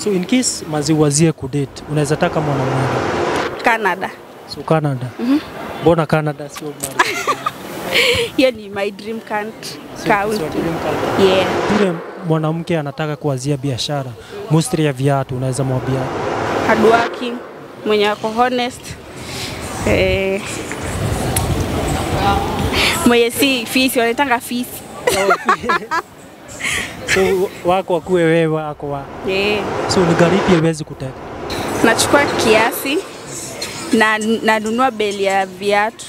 So in case maziwazie kudate, unaweza taka mwanamume Canada. So Canada. Mbona Canada sio Marekani? Hiyo ni my dream country. So dream country. Yeah. Yule mwanamke anataka kuanzia biashara, mostly ya viatu, unaweza mwambia Hardworking, mwenye ako honest. Mwenye si fisi, wanaitanga fisi. So wako akuwe wewe wako wa. Yeah. So ni gari ipi huwezi kuteka? Nachukua kiasi na nanunua beli ya viatu.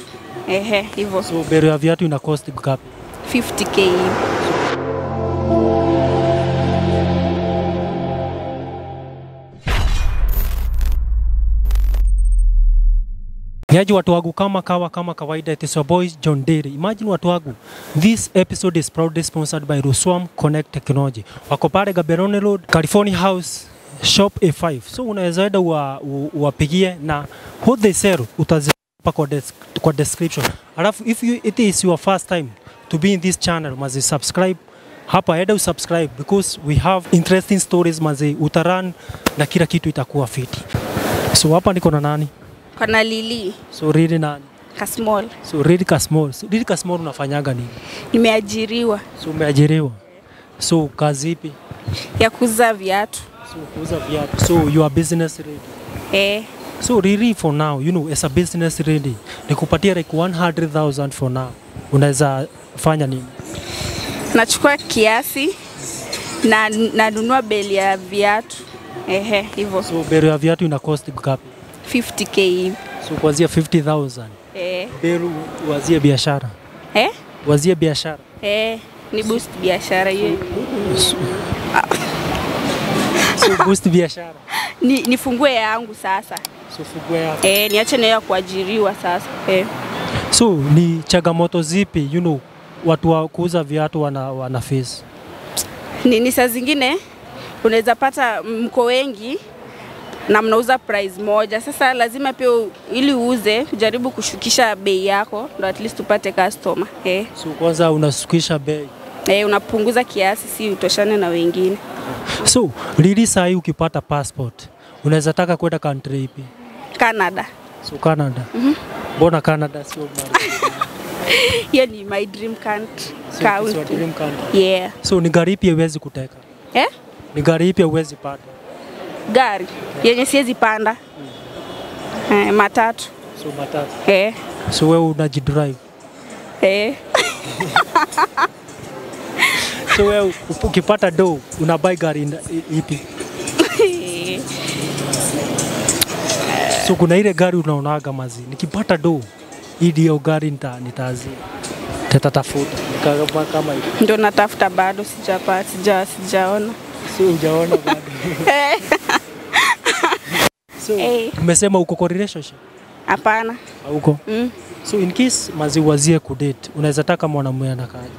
Hivyo. So beli ya viatu ina cost ngapi? 50k. Niaje watu wangu, kama kawaida, it is your boy John Derry. Imagine watu wangu, this episode is proudly sponsored by Ruswam Connect Technology. Wako pale Gaborone Road, California House, Shop A5. So unaweza enda uwapigie na what they sell utazipa kwa description. Alafu if it is your first time to be in this channel, mazi subscribe. Hapa enda usubscribe because we have interesting stories, mazi utaran na kila kitu itakuwa fiti. So hapa niko na nani? Kuna Lili. So Riri nani? Kasmall. So Riri Kasmall. So Riri Kasmall unafanyaga nini? Nimeajiriwa. So umeajiriwa. So kazi ipi? Ya kuuza viatu. So kuuza viatu. So you are business ready? So Riri, for now, you know, as a business ready, nikupatia like 100,000 for now. Unaweza fanya nini? Nachukua kiasi na nanunua beli ya viatu. Hivyo. So beli ya viatu ina cost ngapi? 50k. So kuanzia 50,000. Beli wazie biashara. Wazie biashara. Ni boost biashara hiyo. So boost biashara. Nifungue yangu sasa. So fungue yako. Niache na ya kuajiriwa sasa. So ni changamoto zipi, you know, watu wa kuuza viatu wana face? Ni saa zingine unaweza pata mko wengi na mnauza price moja. Sasa lazima pia ili uuze jaribu kushukisha bei yako ndo at least upate customer. So kwanza unashukisha bei. Unapunguza kiasi si utoshane na wengine. So Lili, sahi ukipata passport unaweza taka kwenda country ipi? Canada. So Canada. Mbona Canada sio Marekani? Hiyo ni my dream country. So dream country. Yeah. So ni gari ipi huwezi kuteka? Ni gari ipi huwezi pata? Gari yenye siwezi panda. Matatu. So matatu. So wewe unajidrive? So wewe ukipata do unabuy gari ipi? So kuna ile gari unaonaga mazi, nikipata do hiyo gari nitatafuta kama hiyo. Ndio natafuta bado sijaona. So hujaona bado. So umesema uko kwa relationship? Hapana. Hauko? So in case maziwazie kudate, unaweza taka mwanamume anakaje?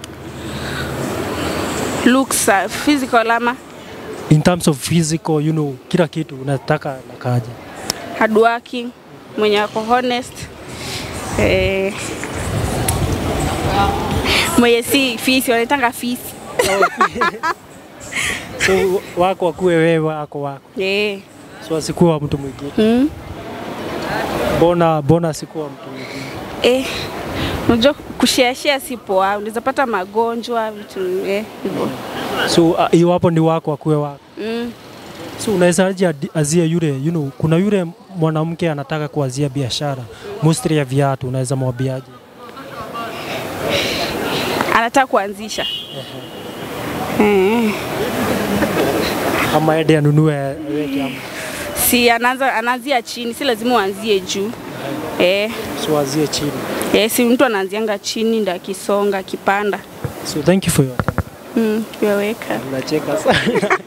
Looks, physical ama? In terms of physical, you know, kila kitu unataka anakaje? Hardworking, mwenye ako honest. Mwenye si fisi, wanaitanga fisi. So wako akuwe wewe wako. So asikuwa mtu mwingine. Bona asikuwa mtu mwingine. Unajua kushare si poa, unaweza pata magonjwa vitu hivyo. So iwapo ni wako akuwe wako. So unaweza aje azia yule, you know, kuna yule mwanamke anataka kuanzia biashara, mostly ya viatu, unaweza mwambiaje? Anataka kuanzisha. Ama ende anunue wewe ama? Si anaanzia chini, si lazima uanzie juu. So anzie chini. Si mtu anaanzianga chini ndio akisonga kipanda. So thank you for your time. You're welcome. Unacheka sana.